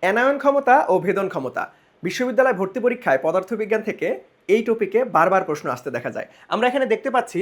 Anion ক্ষমতা ও ভেদন ক্ষমতা বিশ্ববিদ্যালয় ভর্তি পরীক্ষায় পদার্থবিজ্ঞান থেকে এই টপিকে বারবার প্রশ্ন আসতে দেখা যায়। আমরা এখানে দেখতে পাচ্ছি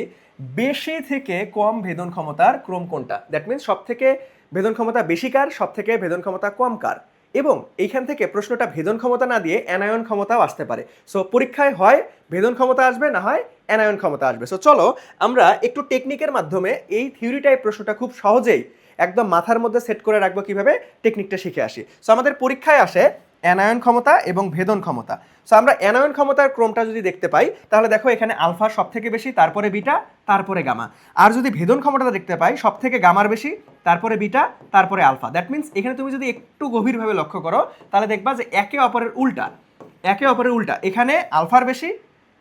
বেশি থেকে কম ভেদন ক্ষমতার ক্রম কোনটা। দ্যাট মিনস সব থেকে ভেদন ক্ষমতা বেশি কার, সব থেকে ভেদন ক্ষমতা কম কার। এবং এইখান থেকে প্রশ্নটা ভেদন ক্ষমতা না দিয়ে অ্যানায়ন ক্ষমতাও আসতে পারে। সো পরীক্ষায় হয় ভেদন ক্ষমতা আসবে, না হয় অ্যানায়ন ক্ষমতা আসবে। সো চলো আমরা একটু টেকনিকের মাধ্যমে এই থিওরি টাইপ প্রশ্নটা খুব সহজেই একদম মাথার মধ্যে সেট করে রাখবো কিভাবে, টেকনিকটা শিখে আসি। সো আমাদের পরীক্ষায় আসে অ্যানায়ন ক্ষমতা এবং ভেদন ক্ষমতা। সো আমরা অ্যানায়ন ক্ষমতার ক্রমটা যদি দেখতে পাই তাহলে দেখো এখানে আলফা সব থেকে বেশি, তারপরে বিটা, তারপরে গামা। আর যদি ভেদন ক্ষমতাটা দেখতে পাই সব থেকে গামার বেশি, তারপরে বিটা, তারপরে আলফা। দ্যাট মিনস এখানে তুমি যদি একটু গভীরভাবে লক্ষ্য করো তাহলে দেখবা যে একে অপরের উল্টা, একে অপরের উল্টা। এখানে আলফার বেশি,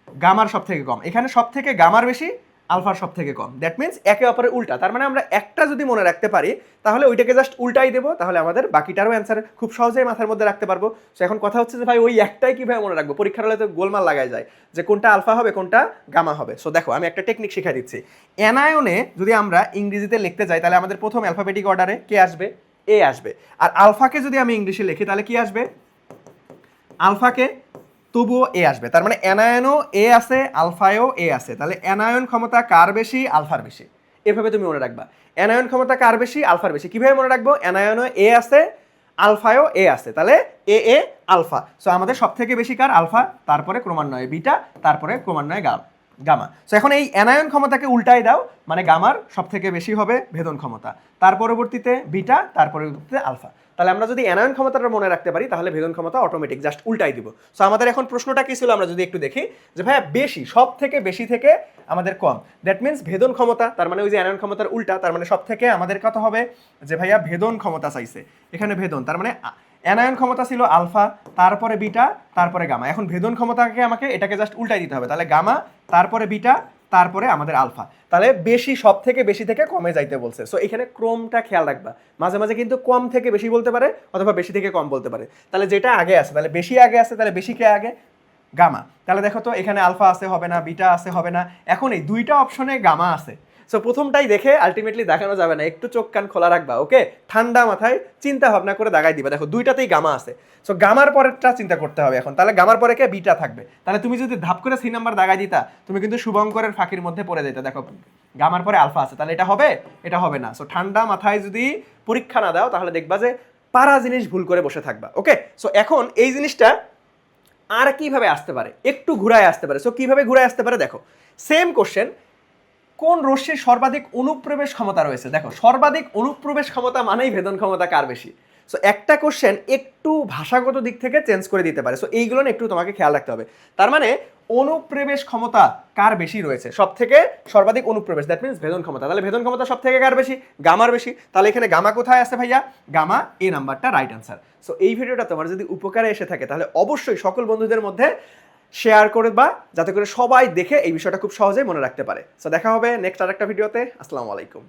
গামার সব থেকে কম। এখানে সব থেকে গামার বেশি, আলফার সব থেকে কম। দ্যাট মিনস একে অপরের উল্টা। তার মানে আমরা একটা যদি মনে রাখতে পারি তাহলে ওইটাকে জাস্ট উল্টাই দেবো, তাহলে আমাদের বাকিটারও অ্যান্সার খুব সহজেই মাথার মধ্যে রাখতে পারবো। সো এখন কথা হচ্ছে যে ভাই ওই একটাই কিভাবে মনে রাখবো, পরীক্ষার হলে তো গোলমাল লাগাই যায় যে কোনটা আলফা হবে কোনটা গামা হবে। সো দেখো আমি একটা টেকনিক শিখাই দিচ্ছি। অ্যানায়নে যদি আমরা ইংরেজিতে লিখতে যাই তাহলে আমাদের প্রথম অ্যালফাবেটিক অর্ডারে কে আসবে, এ আসবে। আর আলফাকে যদি আমি ইংলিশে লিখি তাহলে কি আসবে, আলফাকে তবুও এ আসবে। তার মানে অ্যানায়নও এ আছে, আলফায়ও এ আছে। তাহলে অ্যানায়ন ক্ষমতা কার বেশি, আলফার বেশি। এভাবে তুমি মনে রাখবা অ্যানায়ন ক্ষমতা কার বেশি, আলফার বেশি। কিভাবে মনে রাখবো, অ্যানায়নও এ আছে, আলফায়ও এ আছে, তাহলে এ এ আলফা। সো আমাদের সব থেকে বেশি কার, আলফা, তারপরে ক্রমান্বয়ে বিটা, তারপরে ক্রমান্বয়ে গামা। সো এখন এই অ্যানায়ন ক্ষমতাকে উল্টাই দাও, মানে গামার সব থেকে বেশি হবে ভেদন ক্ষমতা, তার পরবর্তীতে বিটা, তার পরবর্তীতে আলফা। তাহলে আমরা যদি অ্যানায়ন ক্ষমতাটা মনে রাখতে পারি তাহলে ভেদন ক্ষমতা অটোমেটিক জাস্ট উল্টাই দিব। সো আমাদের এখন প্রশ্নটা কি ছিল আমরা যদি একটু দেখি যে ভাইয়া বেশি, সব থেকে বেশি থেকে আমাদের কম। দ্যাট মিনস ভেদন ক্ষমতা, তার মানে ওই যে অ্যানায়ন ক্ষমতার উল্টা, তার মানে সব থেকে আমাদের কত হবে যে ভাইয়া ভেদন ক্ষমতা চাইছে, এখানে ভেদন। তার মানে অ্যানায়ন ক্ষমতা ছিল আলফা, তারপরে বিটা, তারপরে গামা। এখন ভেদন ক্ষমতাকে আমাকে এটাকে জাস্ট উল্টাই দিতে হবে, তাহলে গামা, তারপরে বিটা, তারপরে আমাদের আলফা। তাহলে বেশি, সব থেকে বেশি থেকে কমে যাইতে বলছে। সো এখানে ক্রমটা খেয়াল রাখবা, মাঝে মাঝে কিন্তু কম থেকে বেশি বলতে পারে অথবা বেশি থেকে কম বলতে পারে। তাহলে যেটা আগে আছে, তাহলে বেশি আগে আছে, তাহলে বেশি কে আগে, গামা। তাহলে দেখো তো এখানে আলফা আছে, হবে না, বিটা আছে, হবে না। এখন এই দুইটা অপশনে গামা আছে। সো প্রথমটাই দেখে আলটিমেটলি দেখানো যাবে না, একটু চোখ কান খোলা রাখবা। ওকে, ঠান্ডা মাথায় চিন্তা ভাবনা করে দাগাই দিবা। দেখো দুইটাতেই গামা আছে। সো গামার পরেরটা চিন্তা করতে হবে এখন। তাহলে গামার পরে কে, বিটা থাকবে। তাহলে তুমি যদি ধাপ করে সি নাম্বার দাগাই দিতা তুমি কিন্তু শুভঙ্করের ফাঁকির মধ্যে পড়ে যেতে। দেখো গামার পরে আলফা আছে, তাহলে এটা হবে, এটা হবে না। সো ঠান্ডা মাথায় যদি পরীক্ষা না দাও তাহলে দেখবা যে পারা জিনিস ভুল করে বসে থাকবা। ওকে, সো এখন এই জিনিসটা আর কিভাবে আসতে পারে, একটু ঘুরায় আসতে পারে। সো কিভাবে ঘুরায় আসতে পারে, দেখো সেম কোশ্চেন, কোন রশ্মির সর্বাধিক অনুপ্রবেশ ক্ষমতা রয়েছে। দেখো সর্বাধিক অনুপ্রবেশ ক্ষমতা মানেই ভেদন ক্ষমতা কার বেশি। সো একটা কোশ্চেন একটু ভাষাগত দিক থেকে চেঞ্জ করে দিতে পারে। সো এইগুলো একটু তোমাকে খেয়াল রাখতে হবে। তার মানে অনুপ্রবেশ ক্ষমতা কার বেশি রয়েছে, সব থেকে সর্বাধিক অনুপ্রবেশ, দ্যাট মিনস ভেদন ক্ষমতা। তাহলে ভেদন ক্ষমতা সব থেকে কার বেশি, গামার বেশি। তাহলে এখানে গামা কোথায় আছে ভাইয়া, গামা, এ নাম্বারটা রাইট অ্যান্সার। সো এই ভিডিওটা তোমার যদি উপকারে এসে থাকে তাহলে অবশ্যই সকল বন্ধুদের মধ্যে শেয়ার করবা, যাতে করে সবাই দেখে এই বিষয়টা খুব সহজেই মনে রাখতে পারে। সো দেখা হবে নেক্সট আরেকটা ভিডিওতে। আসসালামু আলাইকুম।